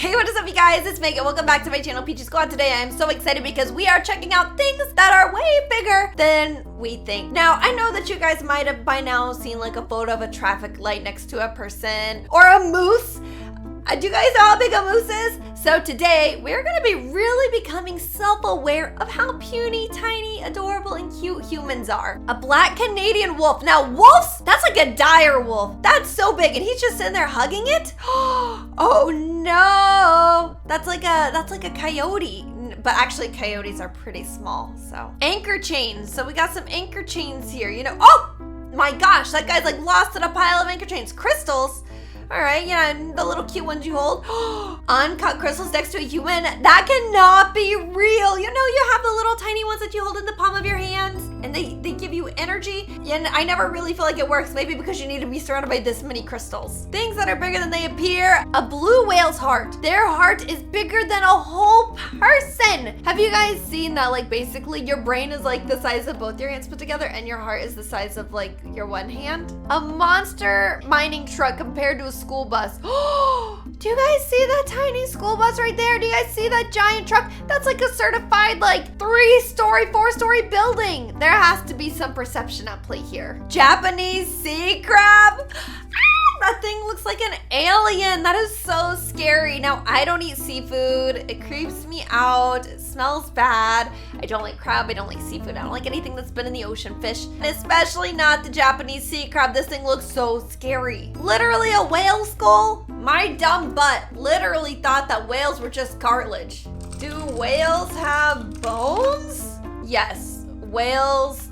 Hey, what is up, you guys? It's Megan. Welcome back to my channel, Peachy Squad. Today I am so excited because we are checking out things that are way bigger than we think. Now, I know that you guys might have by now seen like a photo of a traffic light next to a person or a moose. Do you guys know how big a moose is? So today, we're gonna be really becoming self-aware of how puny, tiny, adorable, and cute humans are. A black Canadian wolf. Now, wolves, that's like a dire wolf. That's so big, and he's just sitting there hugging it. Oh no, that's like a coyote. But actually, coyotes are pretty small, so. Anchor chains. So we got some anchor chains here, you know. Oh my gosh, that guy's like lost in a pile of anchor chains. Crystals. All right, yeah, the little cute ones you hold. Uncut crystals next to a human. That cannot be real. You know, you have the little tiny ones that you hold in the palm of your hands and they give you energy. And I never really feel like it works. Maybe because you need to be surrounded by this many crystals. Things that are bigger than they appear. A blue whale's heart. Their heart is bigger than a whole person. Have you guys seen that? Like basically your brain is like the size of both your hands put together and your heart is the size of like your one hand. A monster mining truck compared to a school bus. Do you guys see that tiny school bus right there? Do you guys see that giant truck? That's like a certified like 3-story, 4-story building. There has to be some perception at play here. Japanese sea crab. That thing looks like an alien. That is so scary. Now, I don't eat seafood. It creeps me out. It smells bad. I don't like crab. I don't like seafood. I don't like anything that's been in the ocean. Fish, and especially not the Japanese sea crab. This thing looks so scary. Literally a whale skull? My dumb butt literally thought that whales were just cartilage. Do whales have bones? Yes, whales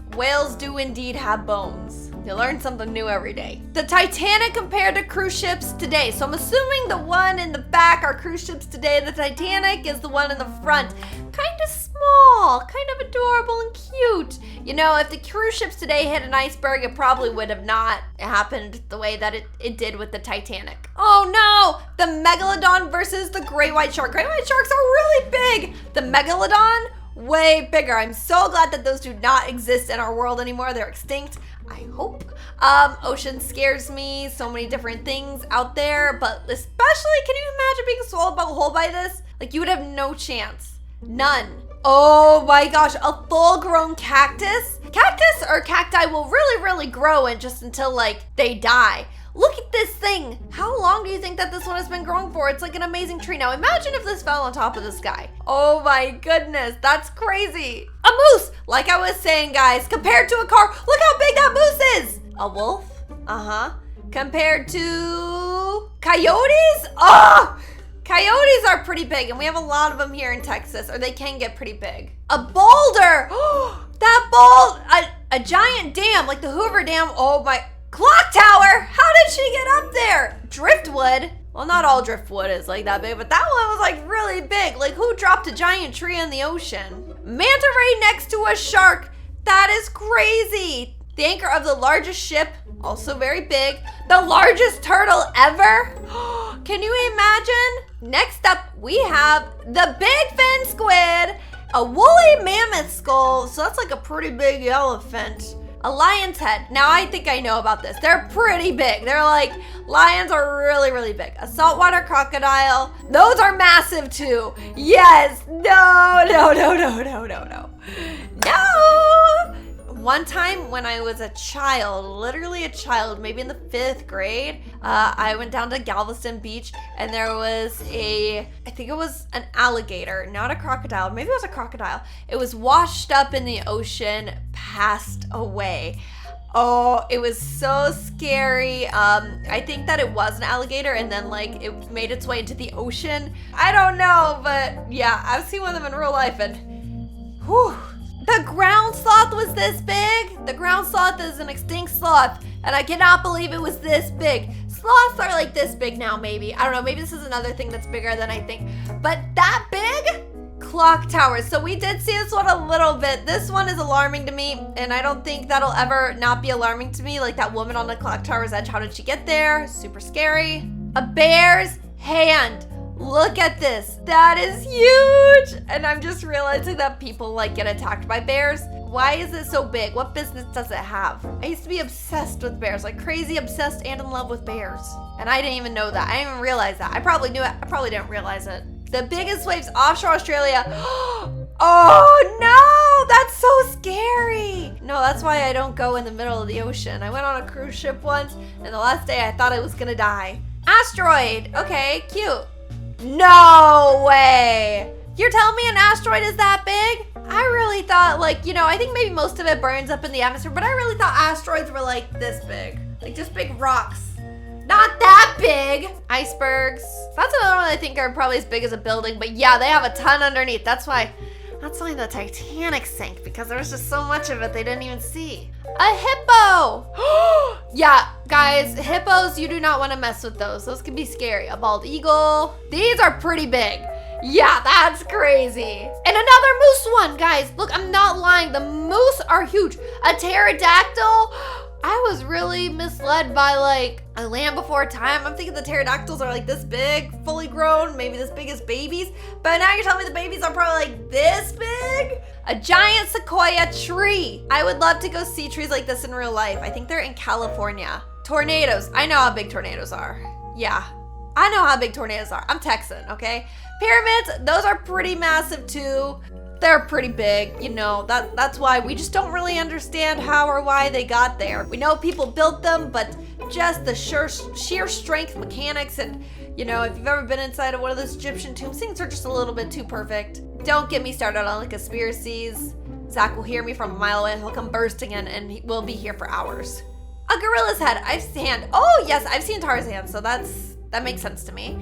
do indeed have bones. You learn something new every day. The Titanic compared to cruise ships today. So I'm assuming the one in the back are cruise ships today. The Titanic is the one in the front. Kind of small, kind of adorable and cute. You know, if the cruise ships today hit an iceberg, it probably would have not happened the way that it did with the Titanic. Oh no, the Megalodon versus the great white shark. Great white sharks are really big. The Megalodon, way bigger. I'm so glad that those do not exist in our world anymore. They're extinct. I hope. Ocean scares me. So many different things out there, but especially, can you imagine being swallowed whole by this? Like you would have no chance. None. Oh my gosh, a full-grown cactus? Cactus or cacti will really grow and just until like they die. Look at this thing. How long do you think that this one has been growing for? It's like an amazing tree. Now imagine if this fell on top of the sky. Oh my goodness, that's crazy. A moose, like I was saying, guys, compared to a car, look how big that moose is. A wolf, compared to coyotes? Oh, coyotes are pretty big and we have a lot of them here in Texas, or they can get pretty big. A boulder, a giant dam, like the Hoover Dam. Oh my, clock tower! How did she get up there? Driftwood? Well, not all driftwood is like that big, but that one was like really big. Like who dropped a giant tree in the ocean? Manta ray next to a shark. That is crazy. The anchor of the largest ship, also very big. The largest turtle ever. Can you imagine? Next up, we have the big fin squid. A woolly mammoth skull. So that's like a pretty big elephant. A lion's head. Now I think I know about this. They're pretty big. They're like, lions are really big. A saltwater crocodile. Those are massive too. Yes. No. One time when I was a child, literally a child, maybe in the 5th grade, I went down to Galveston Beach and there was I think it was an alligator, not a crocodile. Maybe it was a crocodile. It was washed up in the ocean, passed away. Oh, it was so scary. I think that it was an alligator and then like it made its way into the ocean. I don't know, but yeah, I've seen one of them in real life and whew. The ground sloth was this big. The ground sloth is an extinct sloth, and I cannot believe it was this big. Sloths are like this big now, maybe. I don't know, maybe this is another thing that's bigger than I think. But that big? Clock towers. So we did see this one a little bit. This one is alarming to me, and I don't think that'll ever not be alarming to me. Like that woman on the clock tower's edge, how did she get there? Super scary. A bear's hand. Look at this. That is huge. And I'm just realizing that people like get attacked by bears. Why is it so big? What business does it have? I used to be obsessed with bears, like crazy obsessed and in love with bears. And I didn't even know that. I didn't even realize that. I probably knew it. I probably didn't realize it. The biggest waves offshore Australia. Oh no, that's so scary. No, that's why I don't go in the middle of the ocean. I went on a cruise ship once, and the last day I thought I was gonna die. Asteroid, okay, cute. No way. You're telling me an asteroid is that big? I really thought, like, you know, I think maybe most of it burns up in the atmosphere, but I really thought asteroids were like this big. Like just big rocks. Not that big. Icebergs. That's another one I think are probably as big as a building, but yeah, they have a ton underneath. That's why the Titanic sank, because there was just so much of it they didn't even see. A hippo. Yeah, guys, hippos, you do not want to mess with those. Those can be scary. A bald eagle. These are pretty big. Yeah, that's crazy. And another moose one, guys. Look, I'm not lying. The moose are huge. A pterodactyl. I was really misled by like a Land Before Time. I'm thinking the pterodactyls are like this big, fully grown, maybe this big as babies. But now you're telling me the babies are probably like this big? A giant sequoia tree. I would love to go see trees like this in real life. I think they're in California. Tornadoes. I know how big tornadoes are. Yeah, I know how big tornadoes are. I'm Texan, okay? Pyramids, those are pretty massive too. They're pretty big, you know, that's why we just don't really understand how or why they got there. We know people built them, but just the sheer strength mechanics and, you know, if you've ever been inside of one of those Egyptian tombs, things are just a little bit too perfect. Don't get me started on the conspiracies. Zach will hear me from a mile away. He'll come bursting in and we'll be here for hours. A gorilla's head. Oh yes, I've seen Tarzan, so that makes sense to me.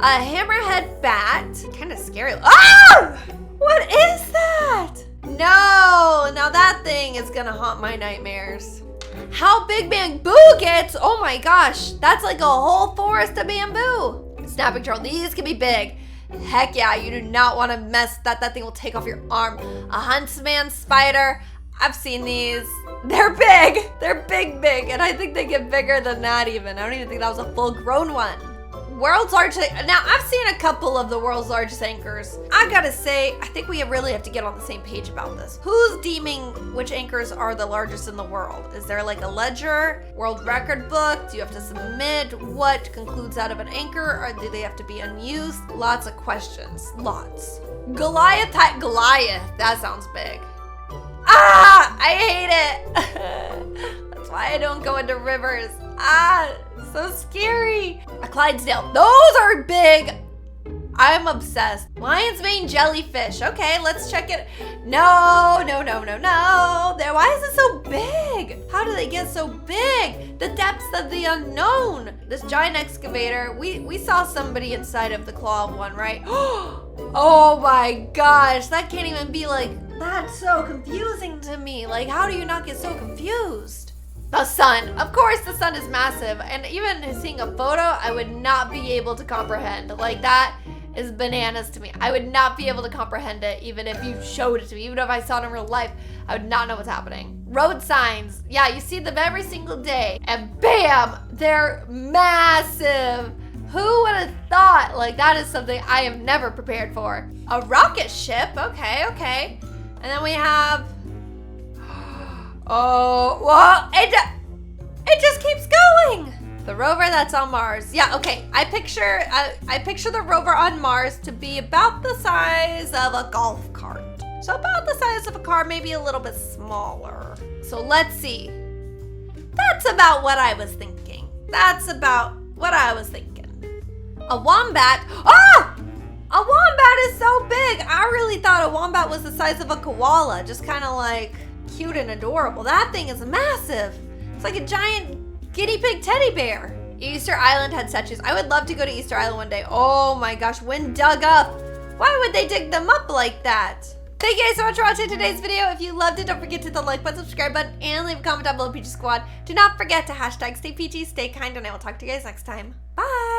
A hammerhead bat. Kind of scary. Ah! What is that? No, now that thing is gonna haunt my nightmares. How big bamboo gets? Oh my gosh, that's like a whole forest of bamboo. Snapping turtle, these can be big. Heck yeah, you do not want to mess that thing will take off your arm. A huntsman spider. I've seen these. They're big. They're big, and I think they get bigger than that even. I don't even think that was a full grown one. World's largest. Now, I've seen a couple of the world's largest anchors. I gotta say, I think we really have to get on the same page about this. Who's deeming which anchors are the largest in the world? Is there like a ledger, world record book? Do you have to submit what concludes out of an anchor, or do they have to be unused? Lots of questions, lots. Goliath, that sounds big. Ah, I hate it. That's why I don't go into rivers. Ah, so scary. A Clydesdale. Those are big. I'm obsessed. Lion's mane jellyfish. Okay, let's check it. No. Why is it so big? How do they get so big? The depths of the unknown. This giant excavator. We saw somebody inside of the claw of one, right? Oh my gosh, that can't even be like, that's so confusing to me. Like, how do you not get so confused? The sun. Of course, the sun is massive. And even seeing a photo, I would not be able to comprehend. Like, that is bananas to me. I would not be able to comprehend it, even if you showed it to me. Even if I saw it in real life, I would not know what's happening. Road signs. Yeah, you see them every single day. And bam, they're massive. Who would have thought? Like, that is something I am never prepared for. A rocket ship. Okay. And then we have... Oh, well, it just keeps going. The rover that's on Mars. Yeah, okay. I picture the rover on Mars to be about the size of a golf cart. So about the size of a car, maybe a little bit smaller. So let's see. That's about what I was thinking. A wombat. Ah! A wombat is so big. I really thought a wombat was the size of a koala. Just kind of like cute and adorable. That thing is massive. It's like a giant guinea pig teddy bear. Easter Island had statues. I would love to go to Easter Island one day. Oh my gosh, when dug up. Why would they dig them up like that? Thank you guys so much for watching today's video. If you loved it, don't forget to hit the like button, subscribe button, and leave a comment down below, Peachy Squad. Do not forget to hashtag stay peachy, stay kind, and I will talk to you guys next time. Bye.